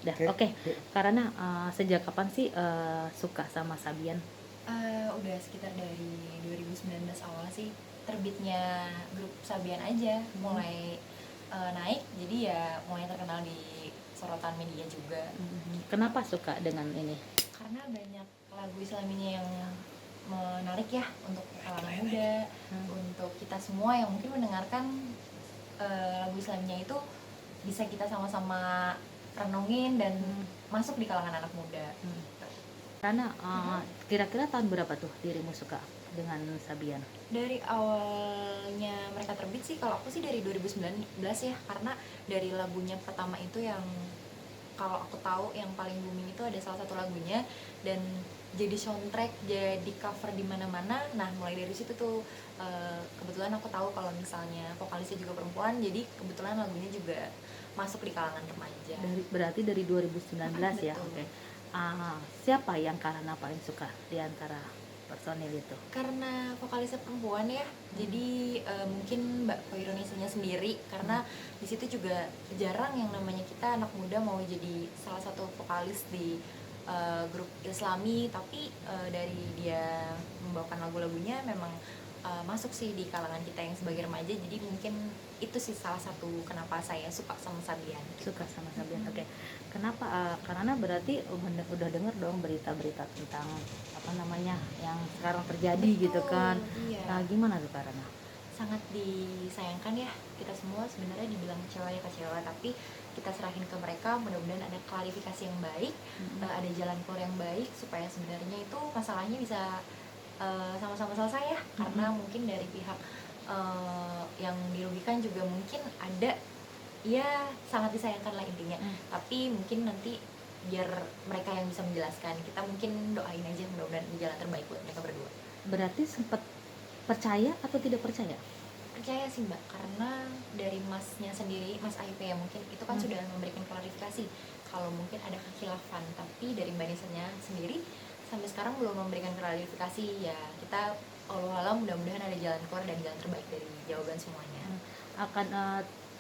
Dah, oke. Karena sejak kapan sih suka sama Sabian? Udah sekitar dari 2019 awal sih terbitnya grup Sabian aja mulai naik, jadi ya mulai terkenal di sorotan media juga. Kenapa suka dengan ini? Karena banyak lagu Islaminya yang menarik ya untuk kalangan muda, untuk kita semua yang mungkin mendengarkan lagu Islaminya itu bisa kita sama-sama renungin dan masuk di kalangan anak muda. Karena kira-kira tahun berapa tuh dirimu suka dengan Sabian? Dari awalnya mereka terbit sih, kalau aku sih dari 2019 ya, karena dari lagunya pertama itu yang kalau aku tahu yang paling booming itu ada salah satu lagunya dan jadi soundtrack, jadi cover di mana-mana. Nah, mulai dari situ tuh kebetulan aku tahu kalau misalnya vokalisnya juga perempuan, jadi kebetulan lagunya juga masuk di kalangan remaja. Berarti dari 2019 ya. Betul. Oke. Siapa yang karena paling suka di antara personil itu? Karena vokalisnya perempuan ya, jadi mungkin Mbak Koironisanya sendiri, karena di situ juga jarang yang namanya kita anak muda mau jadi salah satu vokalis di grup Islami, tapi dari dia membawakan lagu-lagunya memang masuk sih di kalangan kita yang sebagai remaja, jadi mungkin itu sih salah satu kenapa saya suka sama Sabian. Suka sama Sabian. Oke. Kenapa? Karena berarti udah dengar dong berita-berita tentang apa namanya yang sekarang terjadi gitu kan. Iya. Nah, gimana tuh karena? Sangat disayangkan ya, kita semua sebenarnya dibilang kecewa ya kecewa, tapi kita serahin ke mereka, mudah-mudahan ada klarifikasi yang baik, ada jalan keluar yang baik supaya sebenarnya itu masalahnya bisa sama-sama selesai ya, karena mungkin dari pihak yang dirugikan juga mungkin ada, ya sangat disayangkan lah intinya. Tapi mungkin nanti biar mereka yang bisa menjelaskan, kita mungkin doain aja mudah-mudahan ini jalan terbaik buat mereka berdua. Berarti sempat percaya atau tidak percaya? Percaya sih Mbak, karena dari masnya sendiri, Mas AIP ya mungkin itu kan sudah memberikan klarifikasi kalau mungkin ada kekhilafan, tapi dari Mbak Nisanya sendiri sampai sekarang belum memberikan klarifikasi. Ya kita Allah alam, mudah-mudahan ada jalan keluar dan jalan terbaik dari jawaban semuanya. Akan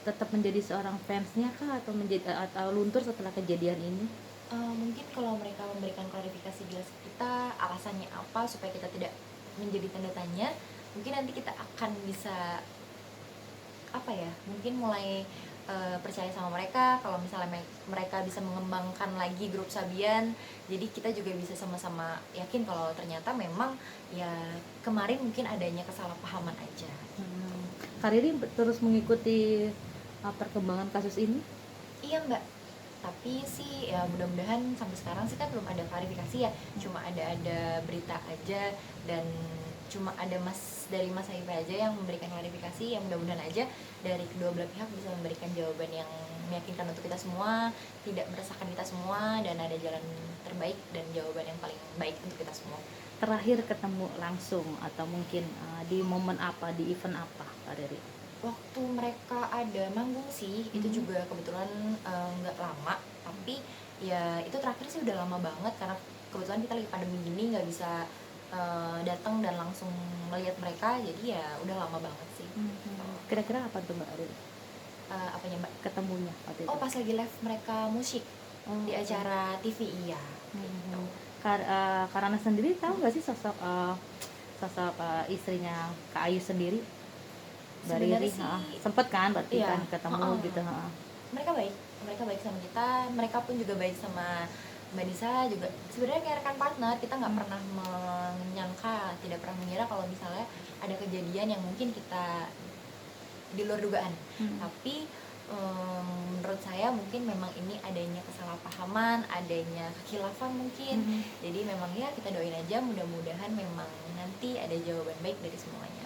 tetap menjadi seorang fansnya kah atau atau luntur setelah kejadian ini? Mungkin kalau mereka memberikan klarifikasi jelas ke kita alasannya apa supaya kita tidak menjadi tanda tanya, mungkin nanti kita akan bisa apa ya, mungkin mulai percaya sama mereka kalau misalnya mereka bisa mengembangkan lagi grup Sabian, jadi kita juga bisa sama-sama yakin kalau ternyata memang ya kemarin mungkin adanya kesalahpahaman aja. Kak Riri terus mengikuti perkembangan kasus ini? Iya Mbak, tapi sih ya mudah-mudahan sampai sekarang sih kan belum ada klarifikasi ya, cuma ada berita aja dan cuma ada dari Mas Haifa aja yang memberikan klarifikasi. Yang mudah-mudahan aja dari kedua belah pihak bisa memberikan jawaban yang meyakinkan untuk kita semua, tidak meresahkan kita semua, dan ada jalan terbaik dan jawaban yang paling baik untuk kita semua. Terakhir ketemu langsung atau mungkin di momen apa, di event apa Kak Riri? Waktu mereka ada manggung sih, itu juga kebetulan nggak lama, tapi ya itu terakhir sih udah lama banget karena kebetulan kita lagi pandemi gini nggak bisa datang dan langsung melihat mereka, jadi ya udah lama banget sih. Kira-kira apa tuh Mbak Riri? Apanya Mbak? Ketemunya waktu itu? Oh, pas lagi live mereka musik di acara TV, iya. Gitu. Karena sendiri tahu nggak sih sosok istrinya Kak Ayu sendiri? Mbak Riri sempet kan berarti iya, kan ketemu gitu. mereka baik sama kita, mereka pun juga baik sama Mbak Nisa juga. Sebenarnya kayak rekan partner, kita nggak pernah menyangka, tidak pernah mengira kalau misalnya ada kejadian yang mungkin kita di luar dugaan. Tapi menurut saya mungkin memang ini adanya kesalahpahaman, adanya kekhilafan mungkin. Jadi memang ya kita doain aja, mudah-mudahan memang nanti ada jawaban baik dari semuanya.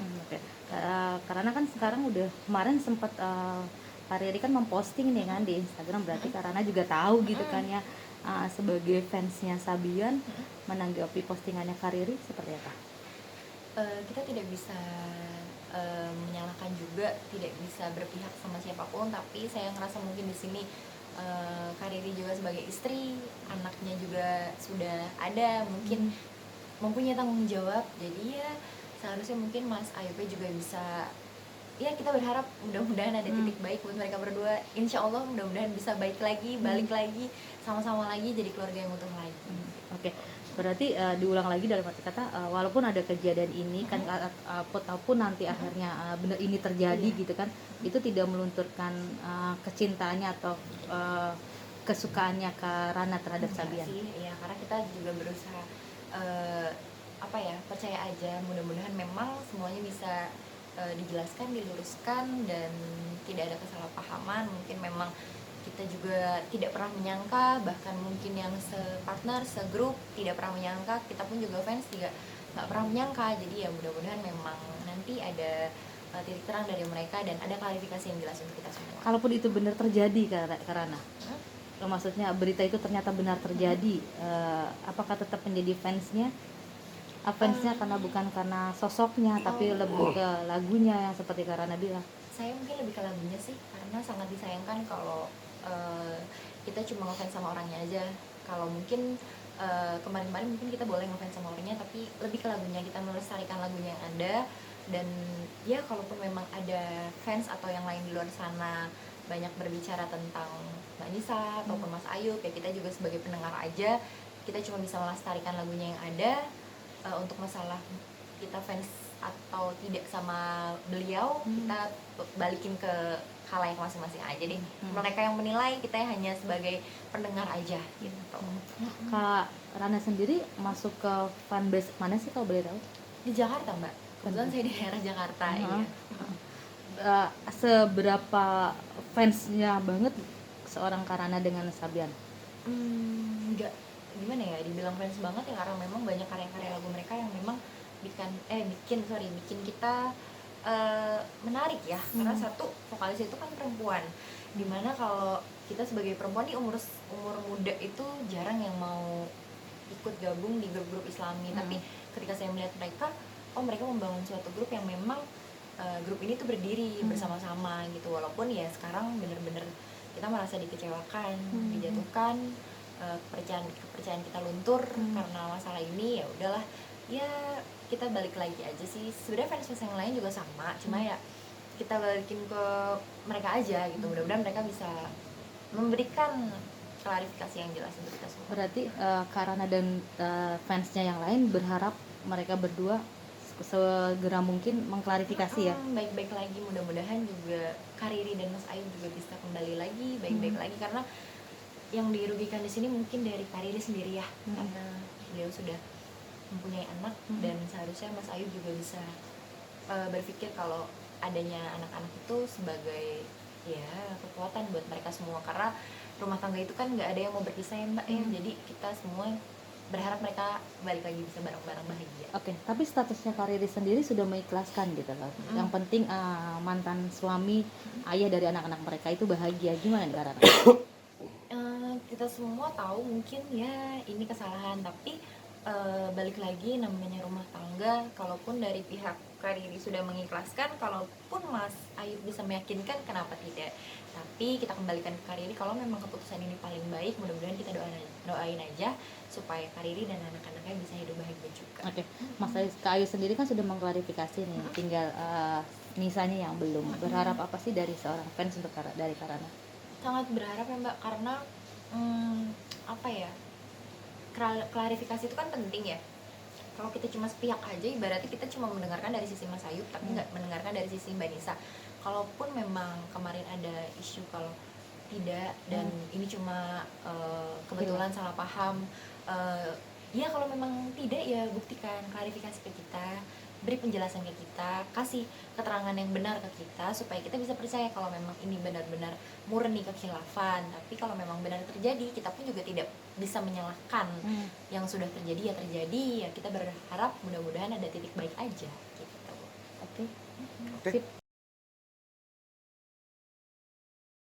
Karena kan sekarang udah kemarin sempat Kak Riri kan memposting nih kan di Instagram, berarti karena juga tahu gitu kan ya, sebagai fansnya Sabian, menanggapi postingannya Kak Riri seperti apa? Kita tidak bisa menyalahkan juga, tidak bisa berpihak sama siapapun, tapi saya ngerasa mungkin di sini Kak Riri juga sebagai istri, anaknya juga sudah ada, mungkin mempunyai tanggung jawab, jadi ya seharusnya mungkin Mas Ayub juga bisa ya kita berharap mudah-mudahan ada titik baik buat mereka berdua. Insya Allah mudah-mudahan bisa baik lagi, balik lagi, sama-sama lagi jadi keluarga yang utuh lagi. Oke, berarti diulang lagi dalam arti kata walaupun ada kejadian ini kan ataupun nanti akhirnya benar ini terjadi Iya. gitu kan, itu tidak melunturkan kecintaannya atau kesukaannya ke Rana terhadap Enggak Sabian. sih, ya karena kita juga berusaha apa ya, percaya aja, mudah-mudahan memang semuanya bisa dijelaskan, diluruskan, dan tidak ada kesalahpahaman. Mungkin memang kita juga tidak pernah menyangka, bahkan mungkin yang separtner, segrup tidak pernah menyangka, kita pun juga fans juga nggak pernah menyangka. Jadi ya mudah-mudahan memang nanti ada titik terang dari mereka dan ada klarifikasi yang jelas untuk kita semua. Kalaupun itu benar terjadi ke Rana, maksudnya berita itu ternyata benar terjadi, apakah tetap menjadi fansnya? Fansnya karena bukan karena sosoknya, tapi lebih ke lagunya yang seperti Kak Rana bilang. Saya mungkin lebih ke lagunya sih, karena sangat disayangkan kalau kita cuma ngefans sama orangnya aja. Kalau mungkin kemarin-kemarin mungkin kita boleh ngefans sama orangnya, tapi lebih ke lagunya, kita melestarikan lagunya yang ada. Dan ya kalaupun memang ada fans atau yang lain di luar sana banyak berbicara tentang Mbak Nisa ataupun Mas Ayub, ya kita juga sebagai pendengar aja, kita cuma bisa melestarikan lagunya yang ada. Untuk masalah kita fans atau tidak sama beliau, kita balikin ke khalayak masing-masing aja deh. Mereka yang menilai, kita hanya sebagai pendengar aja gitu. Kak Rana sendiri masuk ke fanbase mana sih kalau boleh tahu? Di Jakarta, Mbak. Kebetulan saya di daerah Jakarta. Iya. Seberapa fansnya banget seorang Kak Rana dengan Sabian? Enggak, gimana ya, dibilang fans banget ya, karena memang banyak karya-karya lagu mereka yang memang bikin kita menarik ya. Karena satu, vokalis itu kan perempuan, dimana kalau kita sebagai perempuan nih umur muda itu jarang yang mau ikut gabung di grup-grup Islami. Tapi ketika saya melihat mereka, mereka membangun suatu grup yang memang grup ini tuh berdiri bersama-sama gitu. Walaupun ya sekarang bener-bener kita merasa dikecewakan, dijatuhkan, kepercayaan kita luntur karena masalah ini. Ya udahlah, ya kita balik lagi aja sih. Sebenarnya fans yang lain juga sama, cuma ya kita balikin ke mereka aja gitu. Mudah-mudahan mereka bisa memberikan klarifikasi yang jelas untuk kita semua. Berarti Kak Rana dan fansnya yang lain berharap mereka berdua segera mungkin mengklarifikasi ya. Baik-baik lagi, mudah-mudahan juga Kariri dan Mas Ayu juga bisa kembali lagi baik-baik lagi, karena yang dirugikan di sini mungkin dari Kariri sendiri ya, karena beliau sudah mempunyai anak, dan seharusnya Mas Ayu juga bisa berpikir kalau adanya anak-anak itu sebagai ya kekuatan buat mereka semua, karena rumah tangga itu kan nggak ada yang mau berpisah ya, Mbak. Ya jadi kita semua berharap mereka balik lagi bisa bareng-bareng bahagia. Oke, tapi statusnya Kariri sendiri sudah mengikhlaskan gitu loh. Yang penting mantan suami, ayah dari anak-anak mereka itu bahagia. Gimana nih Kak Rana? Kita semua tahu mungkin ya ini kesalahan, tapi balik lagi namanya rumah tangga. Kalaupun dari pihak Kariri sudah mengikhlaskan, kalaupun Mas Ayub bisa meyakinkan, kenapa tidak? Tapi kita kembalikan ke Kariri, kalau memang keputusan ini paling baik, mudah-mudahan kita doain aja supaya Kariri dan anak-anaknya bisa hidup bahagia juga. Oke, Mas Kak Ayu sendiri kan sudah mengklarifikasi nih, tinggal Nisanya yang belum. Berharap apa sih dari seorang fans untuk dari Kak Rana? Sangat berharap ya, Mbak, karena apa ya, klarifikasi itu kan penting ya. Kalau kita cuma sepihak aja, ibaratnya kita cuma mendengarkan dari sisi Mas Ayub, tapi nggak mendengarkan dari sisi Mbak Nisa. Kalaupun memang kemarin ada isu kalau tidak, dan ini cuma kebetulan salah paham, ya kalau memang tidak, ya buktikan, klarifikasi ke kita, beri penjelasan ke kita, kasih keterangan yang benar ke kita, supaya kita bisa percaya kalau memang ini benar-benar murni kekhilafan. Tapi kalau memang benar terjadi, kita pun juga tidak bisa menyalahkan. Yang sudah terjadi ya terjadi, ya kita berharap mudah-mudahan ada titik baik aja gitu. Oke. Oke.